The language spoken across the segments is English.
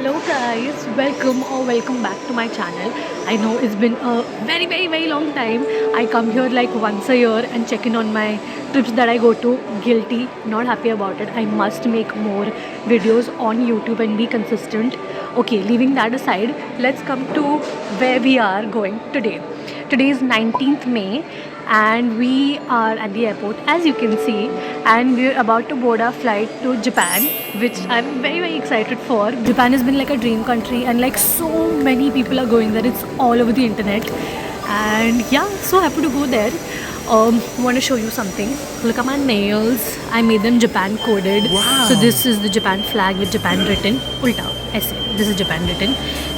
Hello guys, welcome back to my channel. I know it's been a very long time. I come here like once a year and check in on my trips that I go to. Guilty, not happy about it. I must make more videos on YouTube and be consistent. Okay, leaving that aside, let's come to where we are going today. Today is 19th May and we are at the airport as you can see, and we're about to board our flight to Japan, which I'm very excited for. Japan has been like a dream country and like so many people are going there. It's all over the internet and yeah, so happy to go there. Want to show you something. Look at my nails. I made them Japan coded. Wow. So this is the Japan flag with Japan written. Ulta. Aise. This is Japan written.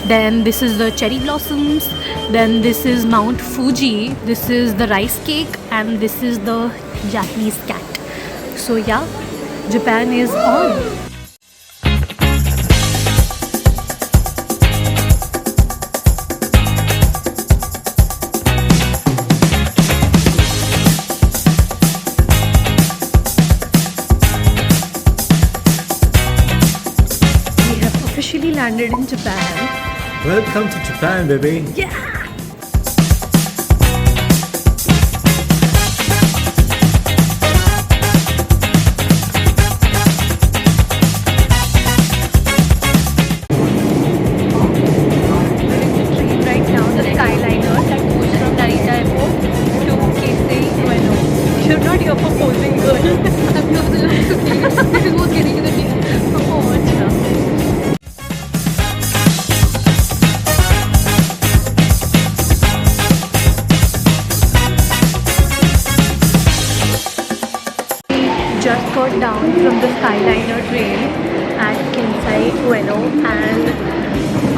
Then this is the cherry blossoms. Then this is Mount Fuji. This is the rice cake, and this is the Japanese cat. So yeah, Japan is on. Officially landed in Japan. Welcome to Japan, baby. Yeah! Right now, the Skyliner that goes from Narita Airport to Keisei Ueno. You're not here for posing, girl. I'm here for the love cooking. This is what's getting in the way. Oh, अच्छा. Just got down from the Skyliner train at Keisei Ueno, and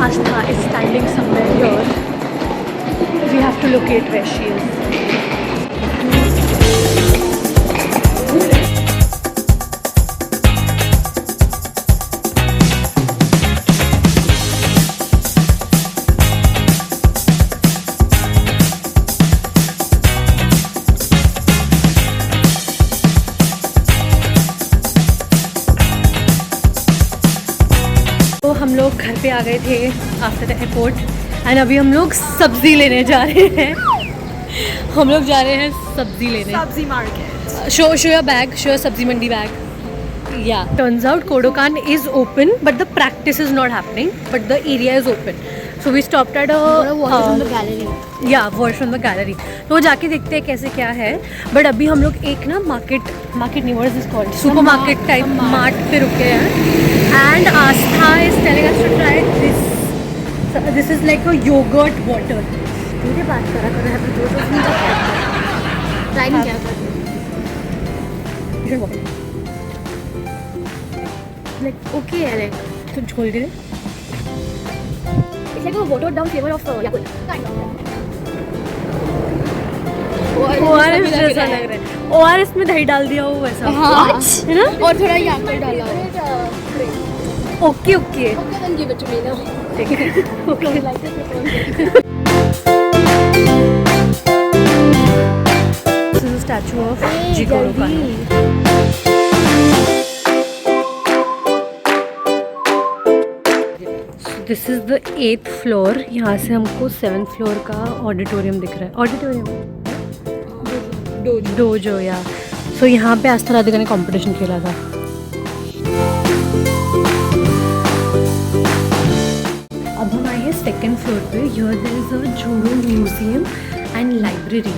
Astha is standing somewhere here. We have to locate where she is. तो हम लोग घर पे आ गए थे after the airport, and अभी हम लोग सब्जी लेने जा रहे हैं. हम लोग जा रहे हैं सब्जी लेने. सब्जी market. Show your bag, show your सब्जी मंडी bag. Yeah, turns out Kodokan is open, but the practice is not happening. But the area is open. So we stopped at a from the gallery. Yeah, watch from the gallery. तो जाके देखते हैं कैसे क्या है. But अभी हम लोग एक ना मार्केट नहीं, what is this called? Super market type mart पे रुके हैं. And Astha is telling us to try this. So this is like a yogurt water. धीरे बात करा करो, यहाँ पे जो ट्राई नहीं किया था. Like okay है, like तुम खोल के दे. it's like a watered down flavor of Yakult. Kind of. ORS जैसा लग रहा है. ORS में दही डाल दिया हो वैसा. हाँ. है ना? और थोड़ा Yakult डाला. Okay. Okay, then give it to me now. ठीक है. Okay, like this. This is a statue of Jigoro Kano. This is the 8th floor. यहाँ से हमको 7th फ्लोर का ऑडिटोरियम दिख रहा है. ऑडिटोरियम डोजो या. सो यहाँ पे आस्था राधिका ने कंपटीशन खेला था. अब हम आए हैं 2nd फ्लोर पे. Here there is a judo museum and library.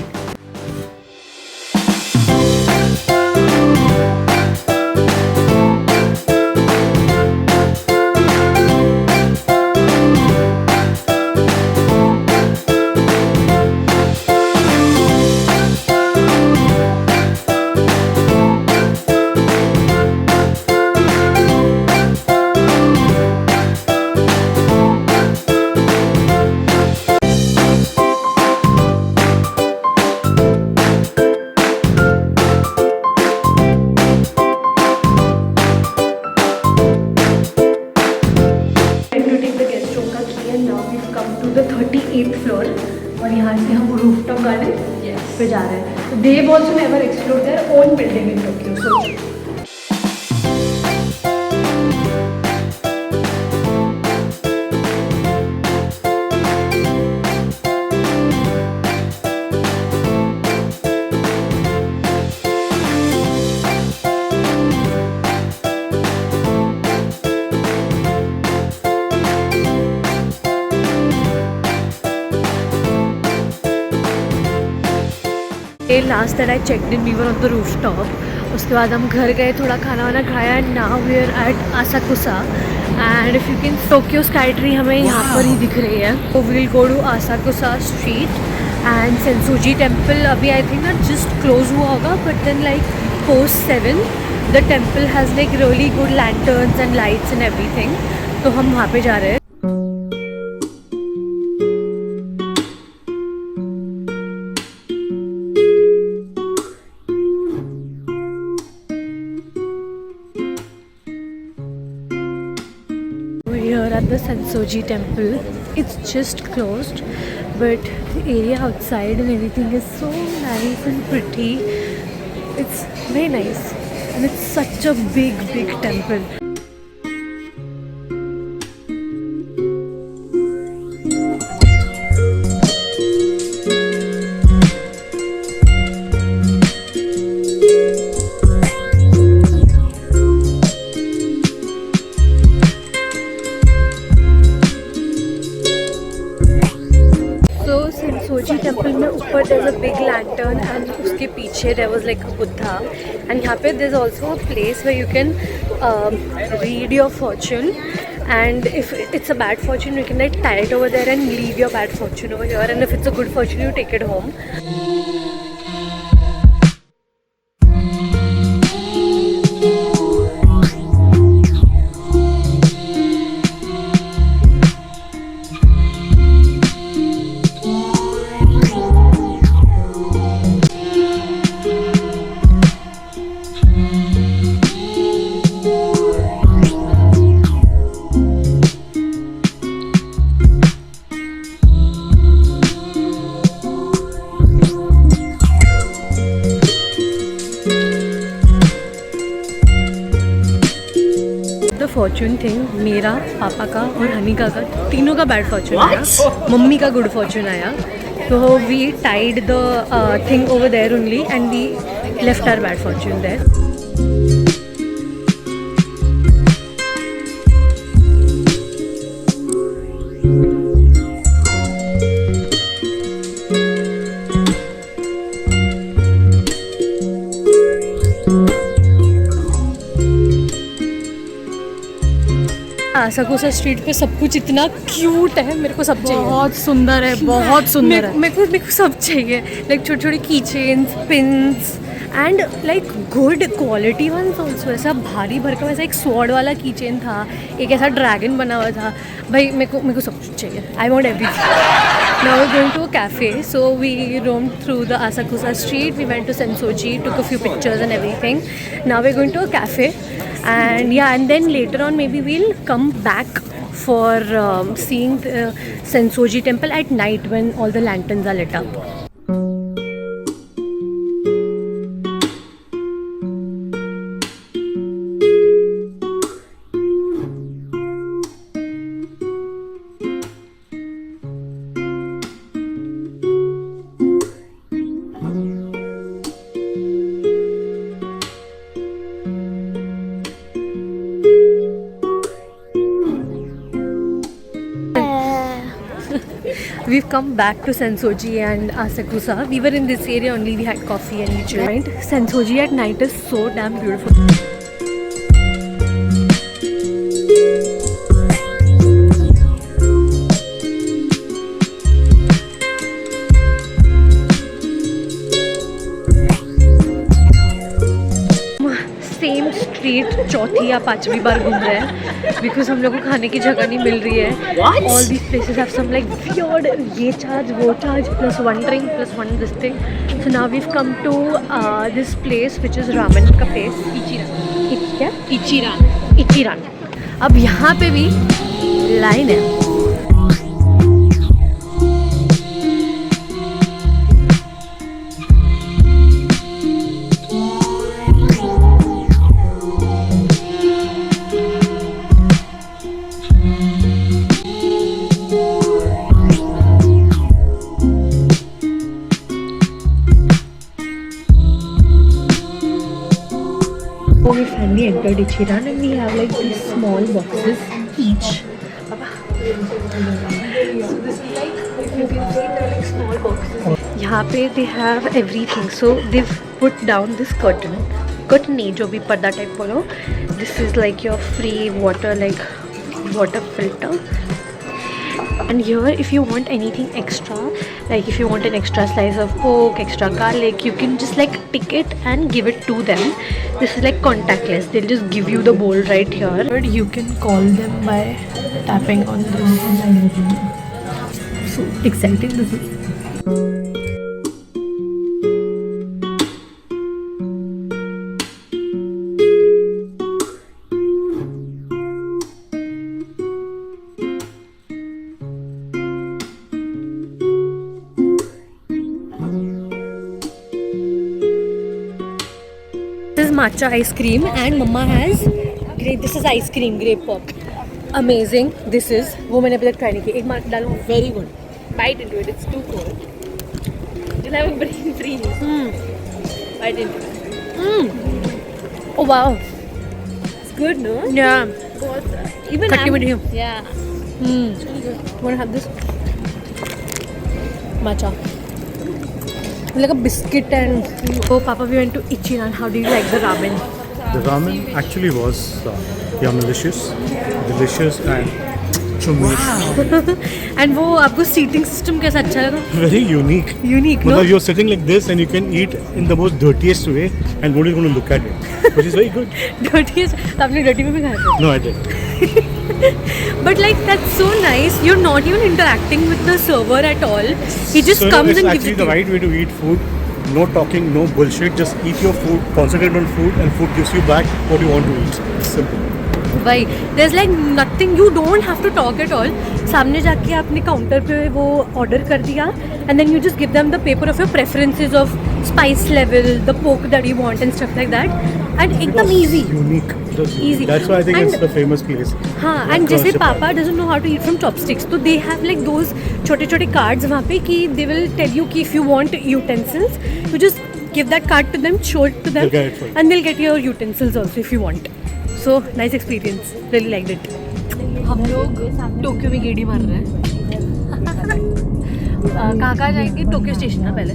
The 38th floor. और यहाँ से हम रूफटॉप गार्डन पे जा रहे हैं. So they've also never explored their own building in Tokyo. So last that I checked in we were on the roof top. उसके बाद हम घर गए, थोड़ा खाना वाना खाया and now we are at Asakusa. And if you can Tokyo Skytree हमें यहाँ पर ही दिख रही है. तो we will go to Asakusa street and Sensoji temple. अभी आई थिंक ना जस्ट क्लोज हुआ होगा, but then like post 7 the temple has like really good lanterns and lights and everything. तो हम वहाँ पे जा रहे हैं. We're here at the Sensoji temple. It's just closed, but the area outside and everything is so nice and pretty. It's very nice and it's such a big temple. Sensoji temple में ऊपर there is a big lantern and उसके पीछे there was like a Buddha. And यहाँ पे there is also a place where you can read your fortune. And if it's a bad fortune, you can like tie it over there and leave your bad fortune over here. And if it's a good fortune, you take it home. Fortune thing मेरा, पापा का और हनीका का तीनों का bad fortune आया. मम्मी का गुड फॉर्चून आया. तो we tied the thing over there only and we left our bad fortune there. Asakusa street पे सब कुछ इतना क्यूट है, मेरे को सब चाहिए. बहुत सुंदर है, बहुत सुंदर है. मेरे को सब चाहिए. लाइक छोटे छोटे की chains, pins and like good quality once also. ऐसा भारी भरकम ऐसा एक स्वॉर्ड वाला की चेन था, एक ऐसा ड्रैगन बना हुआ था. भाई मेरे को सब कुछ चाहिए. I want everything. Now we going to a cafe. So we roam through the Asakusa street. We went to Sensoji, took a few pictures and everything. Now we going to a cafe. And yeah, and then later on maybe we'll come back for seeing the Sensoji temple at night when all the lanterns are lit up. We've come back to Sensoji and Asakusa. We were in this area only. We had coffee and we chilled. Sensoji at night is so damn beautiful. Same street चौथी या पांचवी बार घूम रहे हैं because हम लोग को खाने की जगह नहीं मिल रही है. All these places have some like weird ये चार्ज वो charge plus one drink plus one this thing. So now we've come to this place which is ramen का प्लेस. इचिरान. अब यहाँ पे भी लाइन है. We finally entered Ichiran and we have like these small boxes each. So this is like, if you can see, they're like small boxes. यहाँ पे they have everything. So they've put down this curtain. Curtain नहीं, जो भी पर्दा type बोलो. This is like your free water, like water filter. And here, if you want anything extra, like if you want an extra slice of coke, extra garlic, you can just like tick it and give it to them. This is like contactless. They'll just give you the bowl right here. But you can call them by tapping on this. So exciting this is. This is matcha ice cream and mama has grape. This is ice cream, grape pop. Amazing. This is वो मैंने अभी तक try नहीं की. एक मार डालो. Very good. Bite into it. It's too cold. You'll have a brain freeze. Bite into it. Oh wow. It's good, no? Yeah. Even खट्टी मीठी. Yeah. Wanna have this? Matcha. Like a biscuit and. Oh, Papa, we went to Ichiran. How do you like the ramen? The ramen actually was delicious and chummy. And वो आपको seating system कैसा अच्छा लगा? Very unique. Unique, no? Because you're sitting like this and you can eat in the most dirtiest way and nobody's going to look at it, which is very good. Dirty is. तो आपने dirty में भी खाया था? No, I didn't. But like that's so nice. You're not even interacting with the server at all. He just So comes it's and gives actually it the to you. right way to eat food. No talking, no bullshit. Just eat your food, concentrate on food, and food gives you back what you want to eat. Simple. Why? There's like nothing. You don't have to talk at all. सामने जाके आपने counter पे वो order कर दिया and then you just give them the paper of your preferences of spice level, the pork that you want and stuff like that. And एकदम easy. Unique. Just Easy. That's why I think it's And- the famous place. हाँ, and जैसे पापा doesn't know how to eat from chopsticks, तो they have like those छोटे छोटे cards वहाँ पे कि they will tell you कि if you want utensils, you just give that card to them, show it to them, They'll get it for you. and they'll get your utensils also if you want. So nice experience, really liked it. हम लोग Tokyo में गेड़ी मार रहे हैं. कहाँ कहाँ जाएंगे? Tokyo station ना पहले,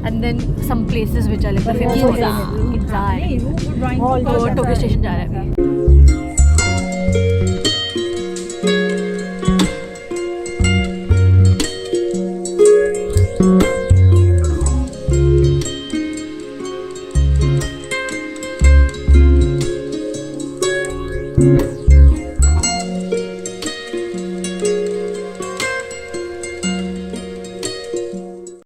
and then some places which are like the famous Ginza है. तो टोक्यो स्टेशन जा रहे हैं अभी. Thank you.